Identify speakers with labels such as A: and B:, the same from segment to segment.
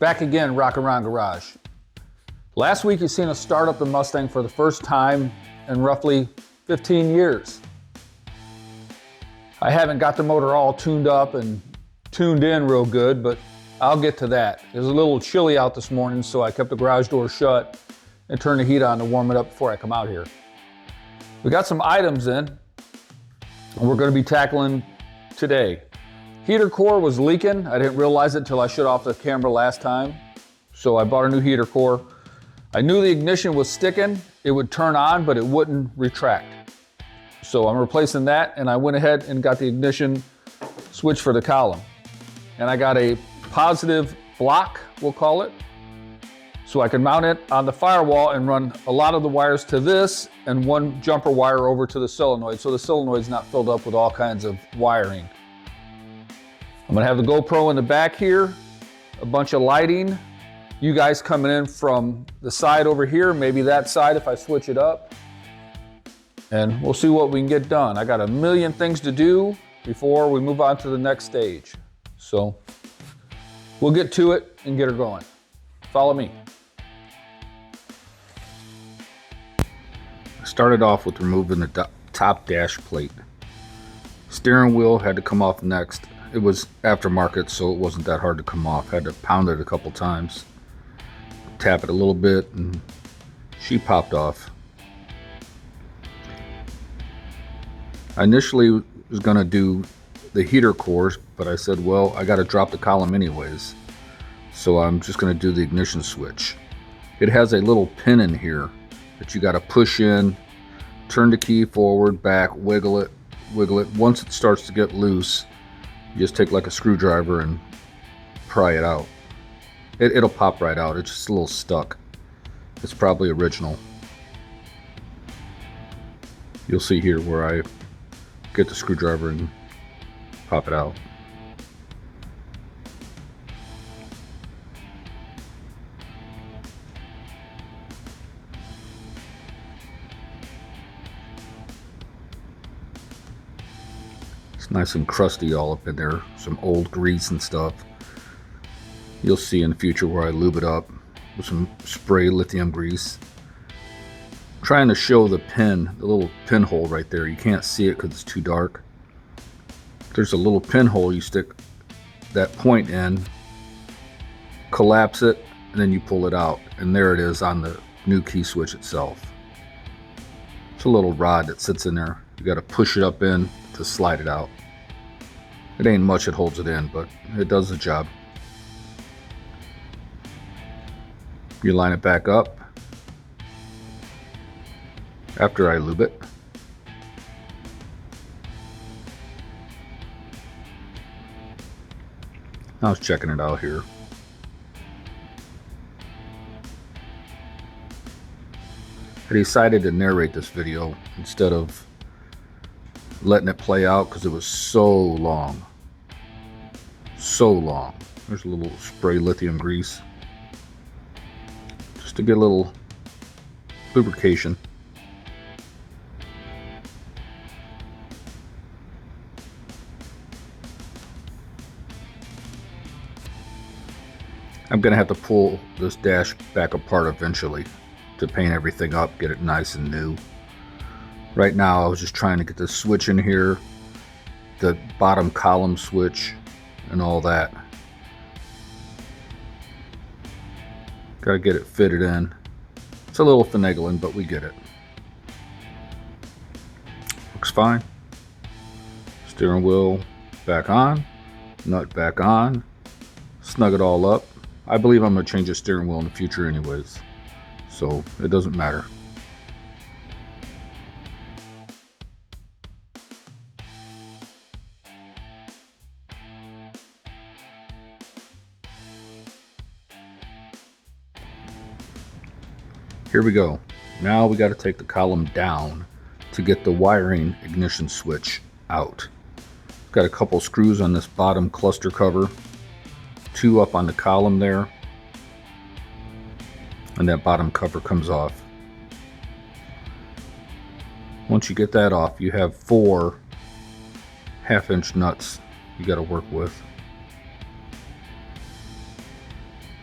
A: Back again, Rockin' Ron Garage. Last week you've seen us start up the Mustang for the first time in roughly 15 years. I haven't got the motor all tuned up and tuned in real good, but I'll get to that. It was a little chilly out this morning, so I kept the garage door shut and turned the heat on to warm it up before I come out here. We got some items in, and we're going to be tackling today. Heater core was leaking. I didn't realize it until I shut off the camera last time. So I bought a new heater core. I knew the ignition was sticking. It would turn on, but it wouldn't retract. So I'm replacing that, and I went ahead and got the ignition switch for the column. And I got a positive block, we'll call it, so I can mount it on the firewall and run a lot of the wires to this and one jumper wire over to the solenoid, so the solenoid's not filled up with all kinds of wiring. I'm gonna have the GoPro in the back here, a bunch of lighting, you guys coming in from the side over here, maybe that side if I switch it up, and we'll see what we can get done. I got a million things to do before we move on to the next stage. So we'll get to it and get her going. Follow me. I started off with removing the top dash plate. Steering wheel had to come off next. It was aftermarket, so it wasn't that hard to come off. Had to pound it a couple times, tap it a little bit, and she popped off. I initially was gonna do the heater cores, but I said, well, I gotta drop the column anyways. So I'm just gonna do the ignition switch. It has a little pin in here that you gotta push in, turn the key forward, back, wiggle it. Once it starts to get loose, you just take like a screwdriver and pry it out. It'll pop right out. It's just a little stuck. It's probably original. You'll see here where I get the screwdriver and pop it out. It's nice and crusty all up in there, some old grease and stuff. You'll see in the future where I lube it up with some spray lithium grease. I'm trying to show the pin, the little pinhole right there. You can't see it because it's too dark. There's a little pinhole you stick that point in, collapse it, and then you pull it out. And there it is on the new key switch itself. It's a little rod that sits in there. You got to push it up in to slide it out. It ain't much that holds it in, but it does the job. You line it back up after I lube it. I was checking it out here. I decided to narrate this video instead of letting it play out because it was so long. So long. There's a little spray lithium grease just to get a little lubrication. I'm gonna have to pull this dash back apart eventually to paint everything up, get it nice and new. Right now I was just trying to get the switch in here, the bottom column switch and all that. Gotta get it fitted in. It's a little finagling, but we get it. Looks fine. Steering wheel back on, nut back on, snug it all up. I believe I'm gonna change the steering wheel in the future anyways, so it doesn't matter. Here we go. Now we got to take the column down to get the wiring ignition switch out. Got a couple screws on this bottom cluster cover, 2 up on the column there, and that bottom cover comes off. Once you get that off, you have 4 1/2 inch nuts you got to work with.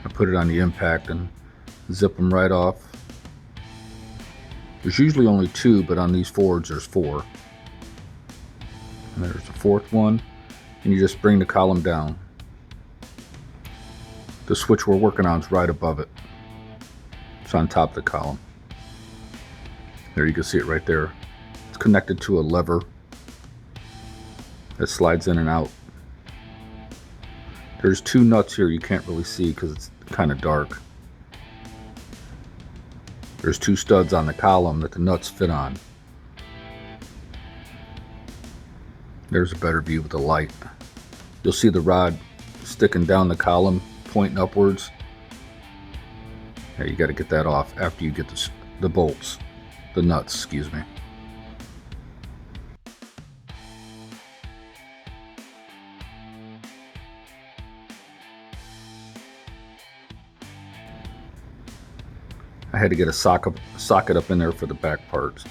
A: I put it on the impact and zip them right off. There's usually only 2, but on these Fords there's 4. And there's the 4th one, and you just bring the column down. The switch we're working on is right above it. It's on top of the column. There, you can see it right there. It's connected to a lever that slides in and out. There's 2 nuts here you can't really see because it's kind of dark. There's 2 studs on the column that the nuts fit on. There's a better view with the light. You'll see the rod sticking down the column, pointing upwards. There, you got to get that off after you get the bolts, the nuts, excuse me. I had to get a socket up in there for the back parts.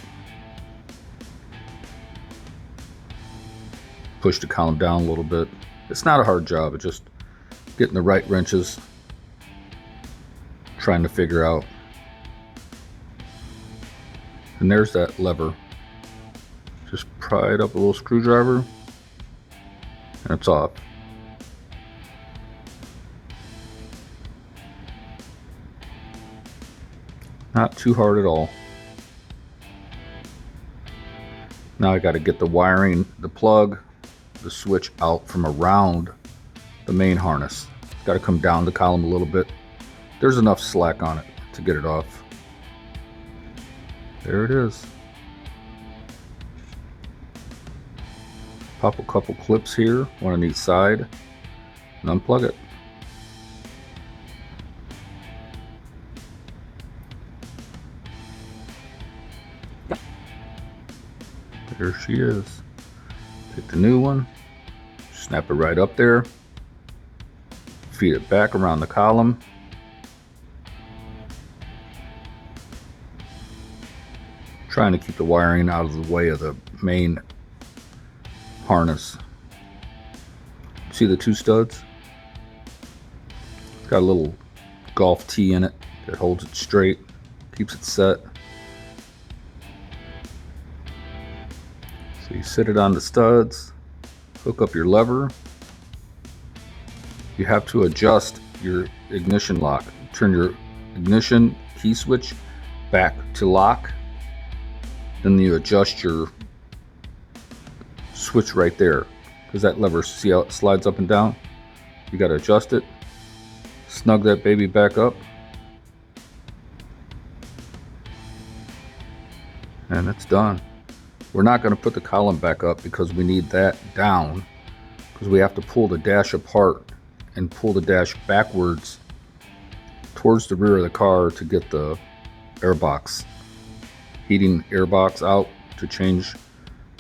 A: Push the column down a little bit. It's not a hard job, it's just getting the right wrenches, trying to figure out. And there's that lever. Just pry it up a little screwdriver and it's off. Not too hard at all. Now I got to get the wiring, the plug, the switch out from around the main harness. It's got to come down the column a little bit. There's enough slack on it to get it off. There it is. Pop a couple clips here, one on each side, and unplug it. There she is. Take the new one, snap it right up there, feed it back around the column. Trying to keep the wiring out of the way of the main harness. See the 2 studs? It's got a little golf tee in it that holds it straight, keeps it set. So you sit it on the studs, hook up your lever. You have to adjust your ignition lock. Turn your ignition key switch back to lock. Then you adjust your switch right there, because that lever, see how it slides up and down? You got to adjust it. Snug that baby back up. And it's done. We're not going to put the column back up because we need that down, because we have to pull the dash apart and pull the dash backwards towards the rear of the car to get the airbox, heating airbox out to change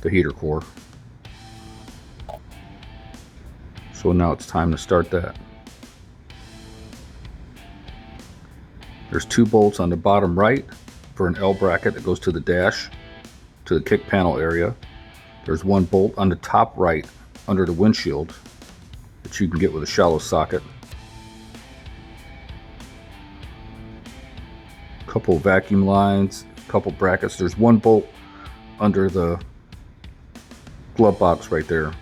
A: the heater core. So now it's time to start that. There's 2 bolts on the bottom right for an L bracket that goes to the dash, to the kick panel area. There's 1 bolt on the top right under the windshield that you can get with a shallow socket. Couple vacuum lines, couple brackets. There's 1 bolt under the glove box right there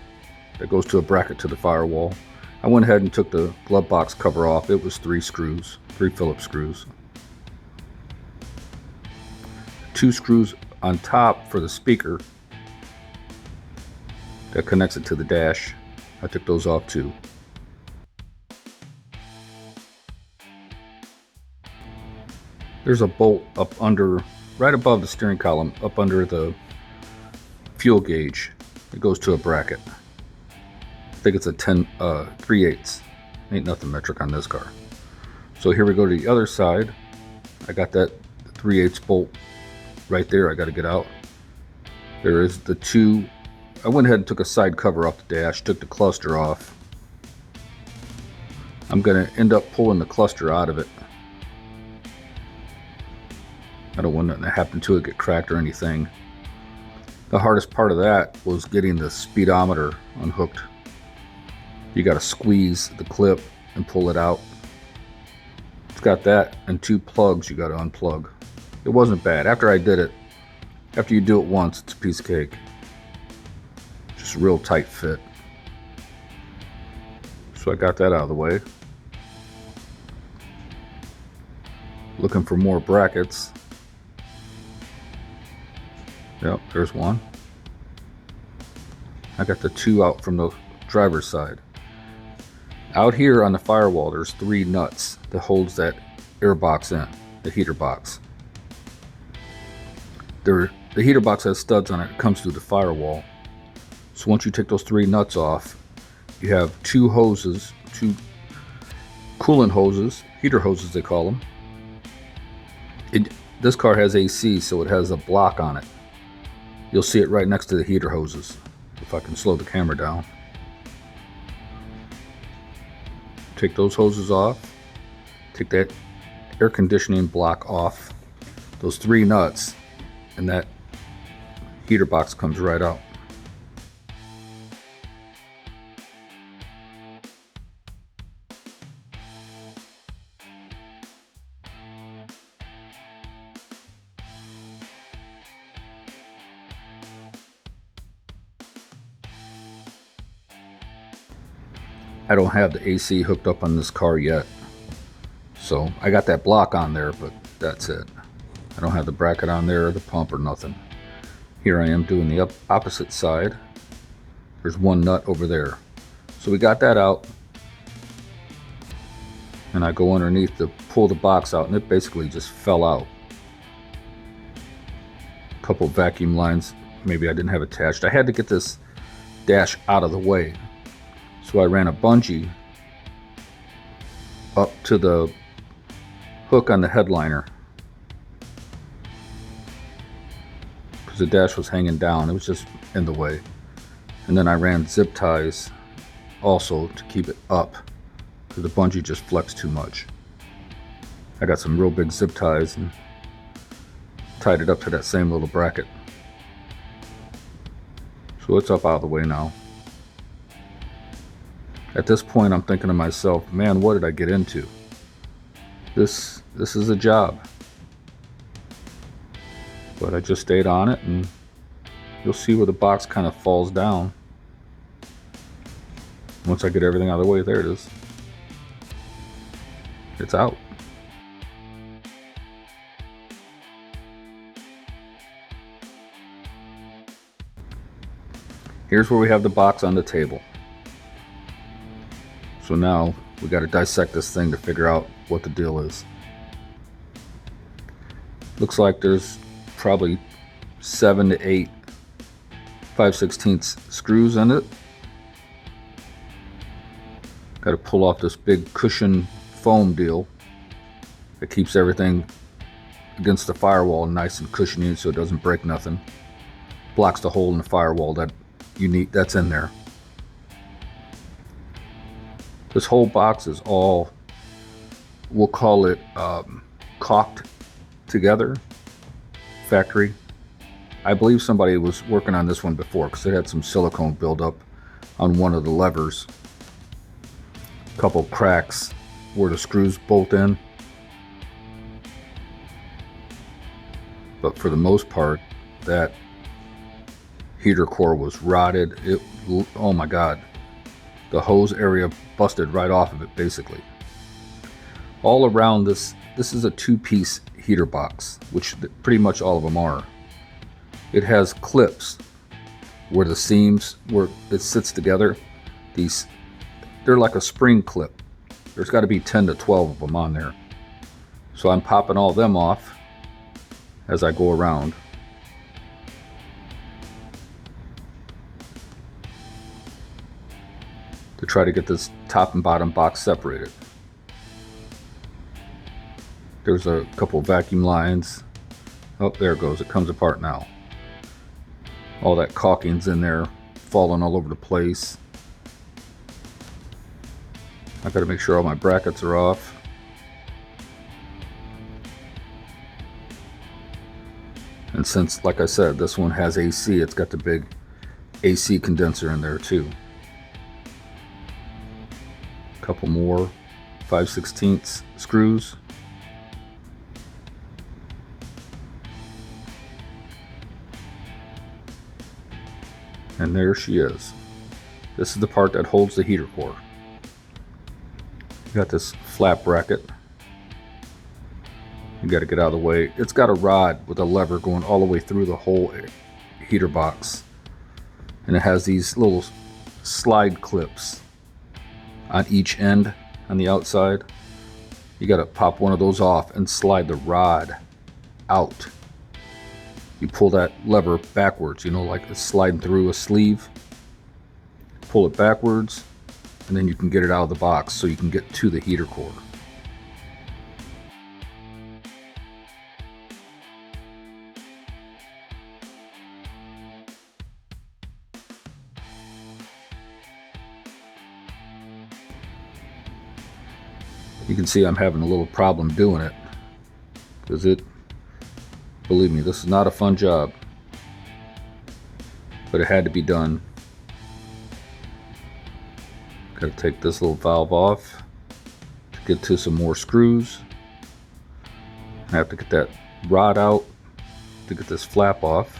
A: that goes to a bracket to the firewall. I went ahead and took the glove box cover off. It was 3 screws, 3 Phillips screws. 2 screws on top for the speaker that connects it to the dash. I took those off too. There's a bolt up under, right above the steering column, up under the fuel gauge. It goes to a bracket. I think it's a 3/8. Ain't nothing metric on this car. So here we go to the other side. I got that 3/8 bolt right there. I got to get out. There is the 2. I went ahead and took a side cover off the dash, took the cluster off. I'm going to end up pulling the cluster out of it. I don't want nothing to happen to it, get cracked or anything. The hardest part of that was getting the speedometer unhooked. You got to squeeze the clip and pull it out. It's got that and 2 plugs you got to unplug. It wasn't bad. After I did it, after you do it once, it's a piece of cake. Just a real tight fit. So I got that out of the way. Looking for more brackets. Yep, there's one. I got the 2 out from the driver's side. Out here on the firewall, there's 3 nuts that holds that airbox in, the heater box. The heater box has studs on it. It comes through the firewall. So once you take those 3 nuts off, you have 2 hoses, 2 coolant hoses, heater hoses they call them. This car has AC, so it has a block on it. You'll see it right next to the heater hoses. If I can slow the camera down. Take those hoses off. Take that air conditioning block off. Those 3 nuts, and that heater box comes right out. I don't have the AC hooked up on this car yet. So I got that block on there, but that's it. I don't have the bracket on there, or the pump, or nothing. Here I am doing the opposite side. There's 1 nut over there. So we got that out. And I go underneath to pull the box out, and it basically just fell out. A couple vacuum lines, maybe I didn't have attached. I had to get this dash out of the way. So I ran a bungee up to the hook on the headliner, because the dash was hanging down. It was just in the way. And then I ran zip ties also to keep it up, because the bungee just flexed too much. I got some real big zip ties and tied it up to that same little bracket. So it's up out of the way now. At this point, I'm thinking to myself, man, what did I get into? This is a job. But I just stayed on it, and you'll see where the box kind of falls down. Once I get everything out of the way, there it is. It's out. Here's where we have the box on the table. So now we got to dissect this thing to figure out what the deal is. Looks like there's probably 7 to 8 5/16 screws in it. Got to pull off this big cushion foam deal that keeps everything against the firewall nice and cushiony so it doesn't break nothing. Blocks the hole in the firewall that you need, that's in there. This whole box is all, we'll call it caulked together, factory. I believe somebody was working on this one before, because it had some silicone buildup on one of the levers. A couple cracks where the screws bolt in. But for the most part, that heater core was rotted. Oh my God. The hose area busted right off of it, basically. All around this is a 2-piece heater box, which pretty much all of them are. It has clips where the seams, where it sits together, they're like a spring clip. There's got to be 10 to 12 of them on there. So I'm popping all them off as I go around. To try to get this top and bottom box separated. There's a couple vacuum lines. Oh, there it goes. It comes apart now. All that caulking's in there, falling all over the place. I gotta make sure all my brackets are off. And since, like I said, this one has AC, it's got the big AC condenser in there too. Couple more 5/16 screws. And there she is. This is the part that holds the heater core. You got this flap bracket. You got to get out of the way. It's got a rod with a lever going all the way through the whole heater box. And it has these little slide clips on each end on the outside. You got to pop one of those off and slide the rod out. You pull that lever backwards, you know, like it's sliding through a sleeve. Pull it backwards, and then you can get it out of the box so you can get to the heater core. You can see I'm having a little problem doing it because believe me, this is not a fun job, but it had to be done. Got to take this little valve off to get to some more screws. I have to get that rod out to get this flap off.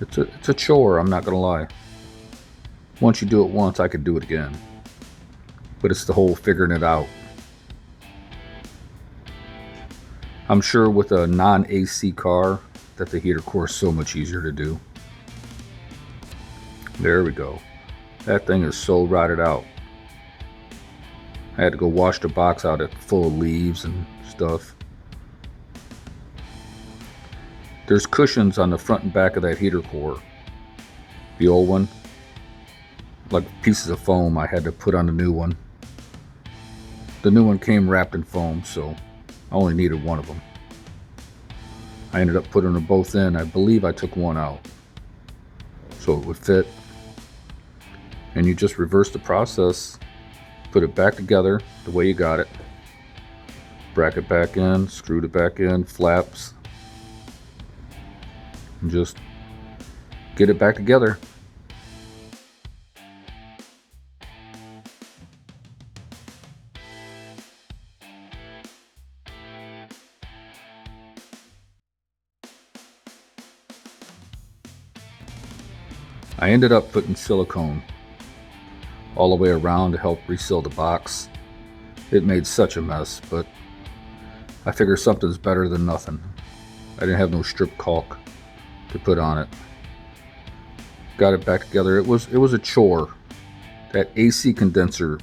A: It's a chore, I'm not gonna lie. Once you do it once, I could do it again. But it's the whole figuring it out. I'm sure with a non-AC car that the heater core is so much easier to do. There we go. That thing is so rotted out. I had to go wash the box out. It's full of leaves and stuff. There's cushions on the front and back of that heater core. The old one, like pieces of foam, I had to put on the new one. The new one came wrapped in foam, so I only needed one of them. I ended up putting them both in. I believe I took one out so it would fit. And you just reverse the process, put it back together the way you got it. Bracket back in, screwed it back in, flaps. And just get it back together. I ended up putting silicone all the way around to help reseal the box. It made such a mess, but I figure something's better than nothing. I didn't have no strip caulk to put on it. Got it back together. It was a chore. That AC condenser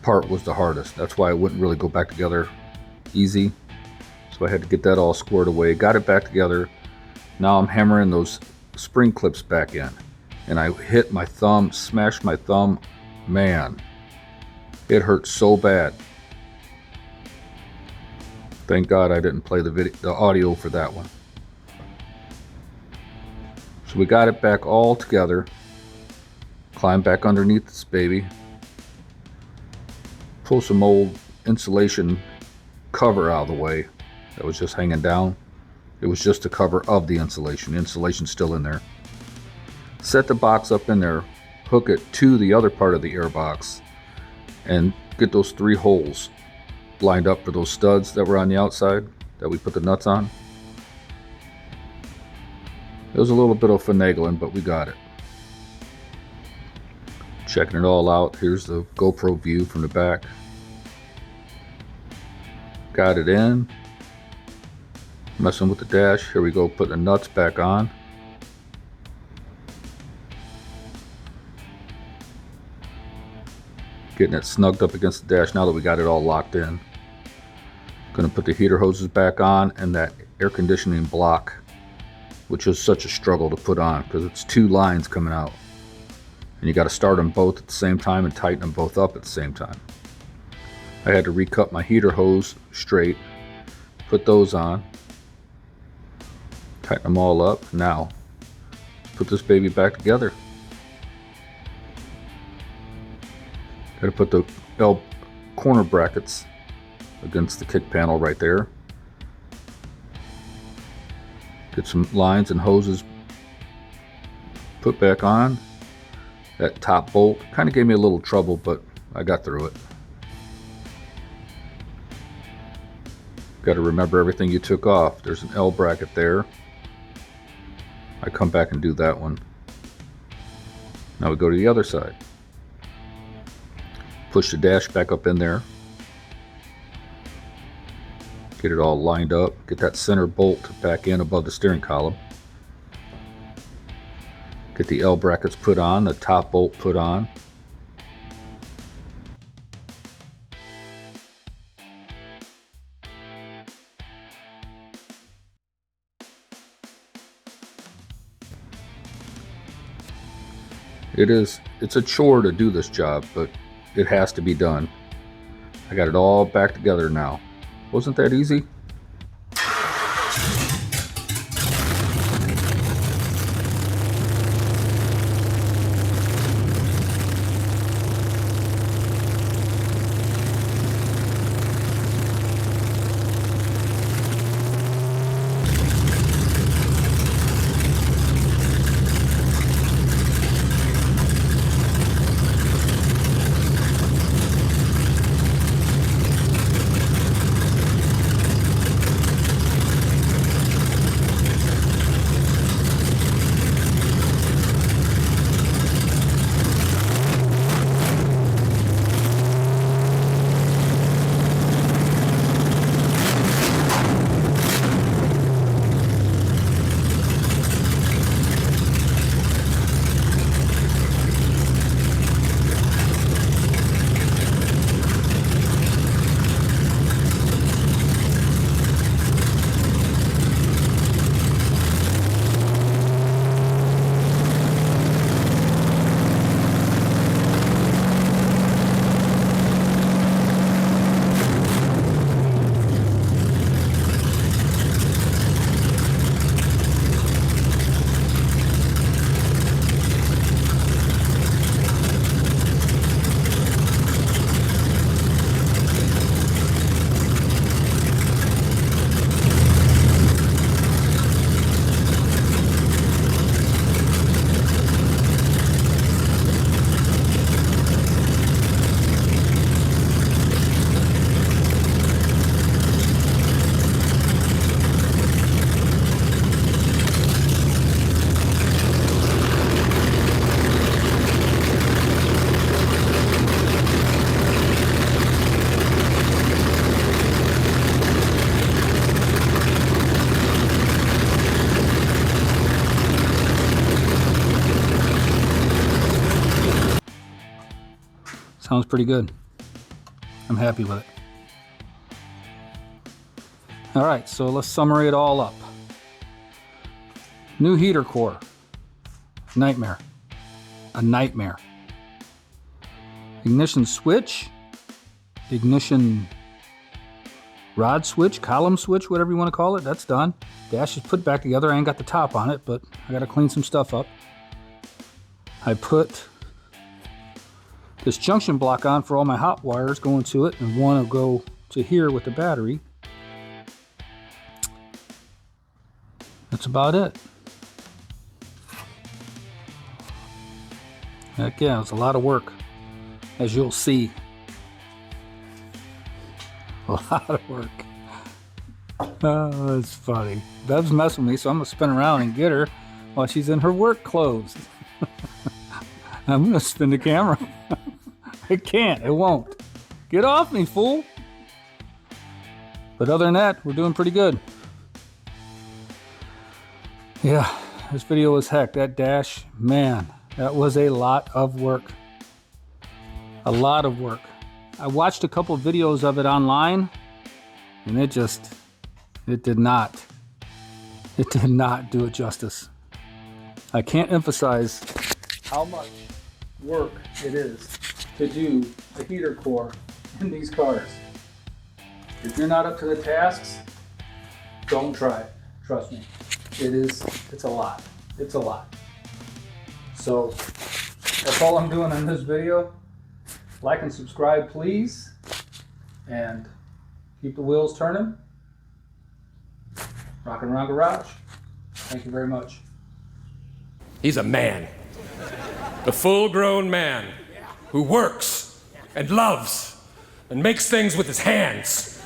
A: part was the hardest. That's why it wouldn't really go back together easy. So I had to get that all squared away. Got it back together. Now I'm hammering those spring clips back in. And I hit my thumb, smashed my thumb. Man, it hurt so bad. Thank God I didn't play the audio for that one. So we got it back all together. Climb back underneath this baby. Pull some old insulation cover out of the way that was just hanging down. It was just the cover of the insulation. The insulation's still in there. Set the box up in there, hook it to the other part of the air box, and get those 3 holes lined up for those studs that were on the outside that we put the nuts on. It was a little bit of finagling, but we got it. Checking it all out. Here's the GoPro view from the back. Got it in. Messing with the dash. Here we go, putting the nuts back on. Getting it snugged up against the dash now that we got it all locked in. Gonna put the heater hoses back on and that air conditioning block, which is such a struggle to put on because it's 2 lines coming out. And you got to start them both at the same time and tighten them both up at the same time. I had to recut my heater hose straight, put those on, tighten them all up. Now, put this baby back together. Got to put the L corner brackets against the kick panel right there. Get some lines and hoses put back on. That top bolt kind of gave me a little trouble, but I got through it. Got to remember everything you took off. There's an L bracket there. I come back and do that one. Now we go to the other side. Push the dash back up in there. Get it all lined up. Get that center bolt back in above the steering column. Get the L brackets put on, the top bolt put on. It's a chore to do this job, but it has to be done. I got it all back together now. Wasn't that easy? Sounds pretty good. I'm happy with it. All right, so let's summary it all up. New heater core. Nightmare. A nightmare. Ignition switch. Ignition rod switch, column switch, whatever you want to call it. That's done. Dash is put back together. I ain't got the top on it, but I got to clean some stuff up. I put this junction block on for all my hot wires going to it, and one will go to here with the battery. That's about it. Heck yeah, it's a lot of work, as you'll see. A lot of work. Oh, it's funny. Bev's messing with me, so I'm gonna spin around and get her while she's in her work clothes. I'm gonna spin the camera. It can't, it won't. Get off me, fool. But other than that, we're doing pretty good. Yeah, this video was heck. That dash, man, that was a lot of work. A lot of work. I watched a couple of videos of it online, and it did not do it justice. I can't emphasize how much work it is to do a heater core in these cars. If you're not up to the tasks, don't try it. Trust me. It's a lot. It's a lot. So that's all I'm doing in this video. Like and subscribe, please. And keep the wheels turning. Rockin' Round Garage. Thank you very much.
B: He's a man. A full-grown man who works and loves and makes things with his hands.